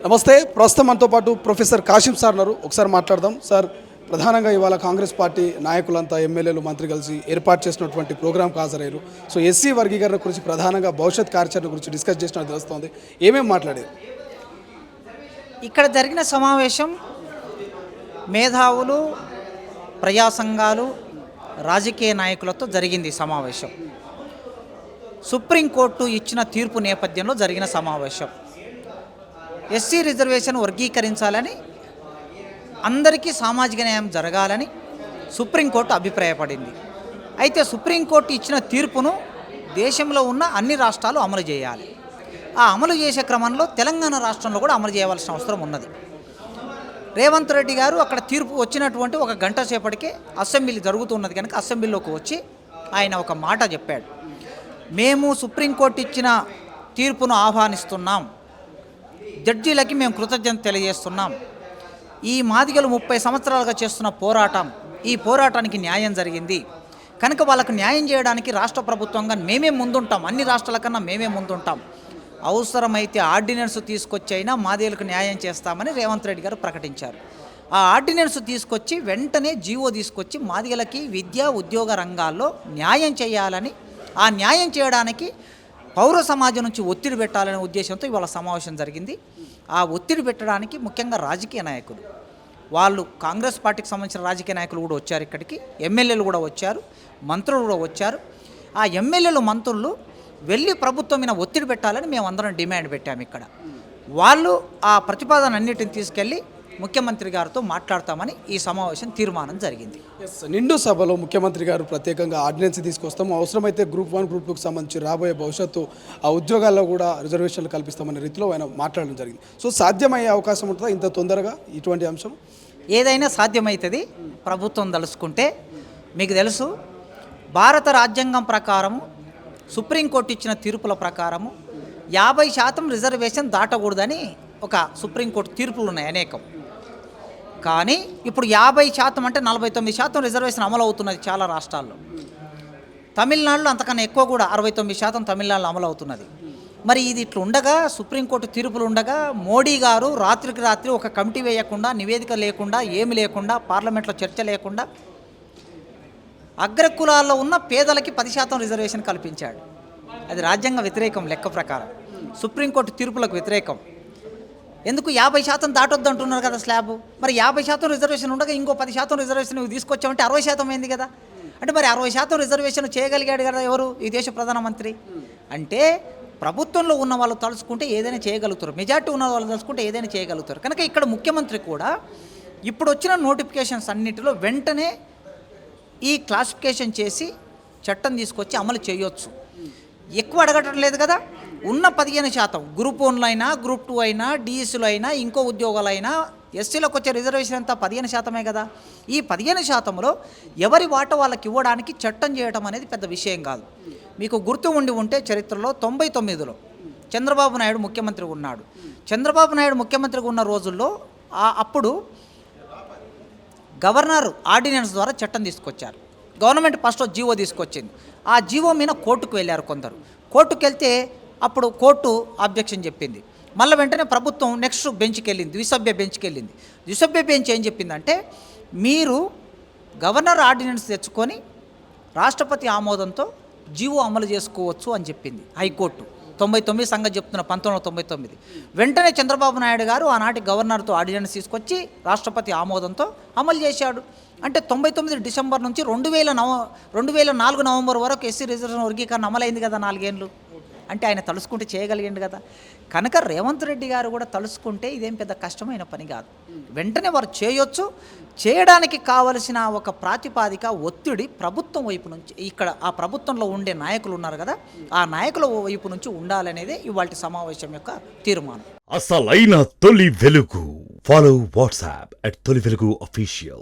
నమస్తే. ప్రస్తుతం మనతో పాటు ప్రొఫెసర్ కాశీం సార్ ఉన్నారు. ఒకసారి మాట్లాడదాం. సార్, ప్రధానంగా ఇవాళ కాంగ్రెస్ పార్టీ నాయకులంతా ఎమ్మెల్యేలు మంత్రి కలిసి ఏర్పాటు చేసినటువంటి ప్రోగ్రాంకి హాజరయ్యారు. సో ఎస్సీ వర్గీకరణ గురించి ప్రధానంగా భవిష్యత్ కార్యాచరణ గురించి డిస్కస్ చేసినట్టు తెలుస్తోంది. ఏమేమి మాట్లాడారు? ఇక్కడ జరిగిన సమావేశం మేధావులు, ప్రజా సంఘాలు, రాజకీయ నాయకులతో జరిగింది సమావేశం. సుప్రీంకోర్టు ఇచ్చిన తీర్పు నేపథ్యంలో జరిగిన సమావేశం. ఎస్సీ రిజర్వేషన్ వర్గీకరించాలని, అందరికీ సామాజిక న్యాయం జరగాలని సుప్రీంకోర్టు అభిప్రాయపడింది. అయితే సుప్రీంకోర్టు ఇచ్చిన తీర్పును దేశంలో ఉన్న అన్ని రాష్ట్రాలు అమలు చేయాలి. ఆ అమలు చేసే క్రమంలో తెలంగాణ రాష్ట్రంలో కూడా అమలు చేయవలసిన అవసరం ఉన్నది. రేవంత్ రెడ్డి గారు అక్కడ తీర్పు వచ్చినటువంటి ఒక గంట సేపటికే అసెంబ్లీ జరుగుతున్నది కనుక అసెంబ్లీలోకి వచ్చి ఆయన ఒక మాట చెప్పాడు. మేము సుప్రీంకోర్టు ఇచ్చిన తీర్పును ఆహ్వానిస్తున్నాం, జడ్జీలకి మేము కృతజ్ఞత తెలియజేస్తున్నాం. ఈ మాదిగలు 30 సంవత్సరాలుగా చేస్తున్న పోరాటం, ఈ పోరాటానికి న్యాయం జరిగింది కనుక వాళ్ళకు న్యాయం చేయడానికి రాష్ట్ర ప్రభుత్వంగా మేమే ముందుంటాం, అన్ని రాష్ట్రాల కన్నా మేమే ముందుంటాం. అవసరమైతే ఆర్డినెన్స్ తీసుకొచ్చి అయినా మాదిగలకు న్యాయం చేస్తామని రేవంత్ రెడ్డి గారు ప్రకటించారు. ఆ ఆర్డినెన్స్ తీసుకొచ్చి వెంటనే జీవో తీసుకొచ్చి మాదిగలకి విద్యా ఉద్యోగ రంగాల్లో న్యాయం చేయాలని, ఆ న్యాయం చేయడానికి పౌర సమాజం నుంచి ఒత్తిడి పెట్టాలనే ఉద్దేశంతో ఇవాళ సమావేశం జరిగింది. ఆ ఒత్తిడి పెట్టడానికి ముఖ్యంగా రాజకీయ నాయకులు, వాళ్ళు కాంగ్రెస్ పార్టీకి సంబంధించిన రాజకీయ నాయకులు కూడా వచ్చారు, ఇక్కడికి ఎమ్మెల్యేలు కూడా వచ్చారు, మంత్రులు కూడా వచ్చారు. ఆ ఎమ్మెల్యేలు, మంత్రులు వెళ్ళి ప్రభుత్వం మీద ఒత్తిడి పెట్టాలని మేము అందరం డిమాండ్ పెట్టాము. ఇక్కడ వాళ్ళు ఆ ప్రతిపాదన అన్నిటిని తీసుకెళ్ళి ముఖ్యమంత్రి గారితో మాట్లాడతామని ఈ సమావేశం తీర్మానం జరిగింది. నిండు సభలో ముఖ్యమంత్రి గారు ప్రత్యేకంగా ఆర్డినెన్స్ తీసుకొస్తాము, అవసరమైతే గ్రూప్ 1, గ్రూప్ 2కి సంబంధించి రాబోయే భవిష్యత్తు ఆ ఉద్యోగాల్లో కూడా రిజర్వేషన్లు కల్పిస్తామనే రీతిలో ఆయన మాట్లాడడం జరిగింది. సో సాధ్యమయ్యే అవకాశం ఉంటుందా ఇంత తొందరగా ఇటువంటి అంశం? ఏదైనా సాధ్యమవుతుంది ప్రభుత్వం తలుచుకుంటే. మీకు తెలుసు, భారత రాజ్యాంగం ప్రకారము, సుప్రీంకోర్టు ఇచ్చిన తీర్పుల ప్రకారము 50% రిజర్వేషన్ దాటకూడదని ఒక సుప్రీంకోర్టు తీర్పులు ఉన్నాయి అనేకం. కానీ ఇప్పుడు 50% అంటే 49% రిజర్వేషన్ అమలు అవుతున్నది చాలా రాష్ట్రాల్లో. తమిళనాడులో అంతకన్నా ఎక్కువ కూడా 69% తమిళనాడులో అమలు అవుతున్నది. మరి ఇది ఇట్లా ఉండగా, సుప్రీంకోర్టు తీర్పులు ఉండగా, మోడీ గారు రాత్రికి రాత్రి ఒక కమిటీ వేయకుండా, నివేదిక లేకుండా, ఏమి లేకుండా, పార్లమెంట్లో చర్చ లేకుండా అగ్రకులాల్లో ఉన్న పేదలకి 10% రిజర్వేషన్ కల్పించాడు. అది రాజ్యాంగ వ్యతిరేకం లెక్క ప్రకారం, సుప్రీంకోర్టు తీర్పులకు వ్యతిరేకం. ఎందుకు 50% దాటొద్దు అంటున్నారు కదా స్లాబ్. మరి 50% రిజర్వేషన్ ఉండగా ఇంకో 10% రిజర్వేషన్ తీసుకొచ్చామంటే 60% అయింది కదా. అంటే మరి 60% రిజర్వేషన్ చేయగలిగాడు కదా ఎవరు? ఈ దేశ ప్రధానమంత్రి. అంటే ప్రభుత్వంలో ఉన్న వాళ్ళు తలుచుకుంటే ఏదైనా చేయగలుగుతారు, మెజార్టీ ఉన్న వాళ్ళు తలుచుకుంటే ఏదైనా చేయగలుగుతారు. కనుక ఇక్కడ ముఖ్యమంత్రి కూడా ఇప్పుడు వచ్చిన నోటిఫికేషన్స్ అన్నిటిలో వెంటనే ఈ క్లాసిఫికేషన్ చేసి చట్టం తీసుకొచ్చి అమలు చేయొచ్చు. ఎక్కువ అడగటం లేదు కదా. ఉన్న 15% గ్రూప్ 1 అయినా, గ్రూప్ 2 అయినా, డిఎస్సీలో అయినా, ఇంకో ఉద్యోగాలైనా ఎస్సీలకు వచ్చే రిజర్వేషన్ అంతా 15% కదా. ఈ 15%లో ఎవరి వాట వాళ్ళకి ఇవ్వడానికి చట్టం చేయడం అనేది పెద్ద విషయం కాదు. మీకు గుర్తు ఉంటే చరిత్రలో 99లో చంద్రబాబు నాయుడు ముఖ్యమంత్రి ఉన్నాడు. చంద్రబాబు నాయుడు ముఖ్యమంత్రిగా ఉన్న రోజుల్లో అప్పుడు గవర్నర్ ఆర్డినెన్స్ ద్వారా చట్టం తీసుకొచ్చారు. గవర్నమెంట్ ఫస్ట్ జీవో తీసుకొచ్చింది. ఆ జీవో మీద కోర్టుకు వెళ్ళారు కొందరు. కోర్టుకు వెళ్తే అప్పుడు కోర్టు ఆబ్జెక్షన్ చెప్పింది. మళ్ళీ వెంటనే ప్రభుత్వం నెక్స్ట్ బెంచ్కి వెళ్ళింది, ద్విసభ్య బెంచ్కి వెళ్ళింది. ద్విసభ్య బెంచ్ ఏం చెప్పిందంటే, మీరు గవర్నర్ ఆర్డినెన్స్ తెచ్చుకొని రాష్ట్రపతి ఆమోదంతో జీవో అమలు చేసుకోవచ్చు అని చెప్పింది హైకోర్టు. 99 సంగతి చెప్తున్న 1999. వెంటనే చంద్రబాబు నాయుడు గారు ఆనాటి గవర్నర్తో ఆర్డినెన్స్ తీసుకొచ్చి రాష్ట్రపతి ఆమోదంతో అమలు చేశాడు. అంటే 99 డిసెంబర్ నుంచి 2004 నవంబర్ వరకు ఎస్సీ రిజర్వేషన్ వర్గీకరణ అమలైంది కదా, 4 ఏళ్ళు. అంటే ఆయన తలుసుకుంటే చేయగలిగిండు కదా. కనుక రేవంత్ రెడ్డి గారు కూడా తలుసుకుంటే ఇదేం పెద్ద కష్టమైన పని కాదు, వెంటనే వారు చేయొచ్చు. చేయడానికి కావలసిన ఒక ప్రాతిపాదిక ఒత్తిడి ప్రభుత్వం వైపు నుంచి, ఇక్కడ ఆ ప్రభుత్వంలో ఉండే నాయకులు ఉన్నారు కదా, ఆ నాయకుల వైపు నుంచి ఉండాలనేదే ఇవాళ సమావేశం యొక్క తీర్మానం. అసలైన తొలి వెలుగు. ఫాలో వాట్సాప్ @తొలి వెలుగు official.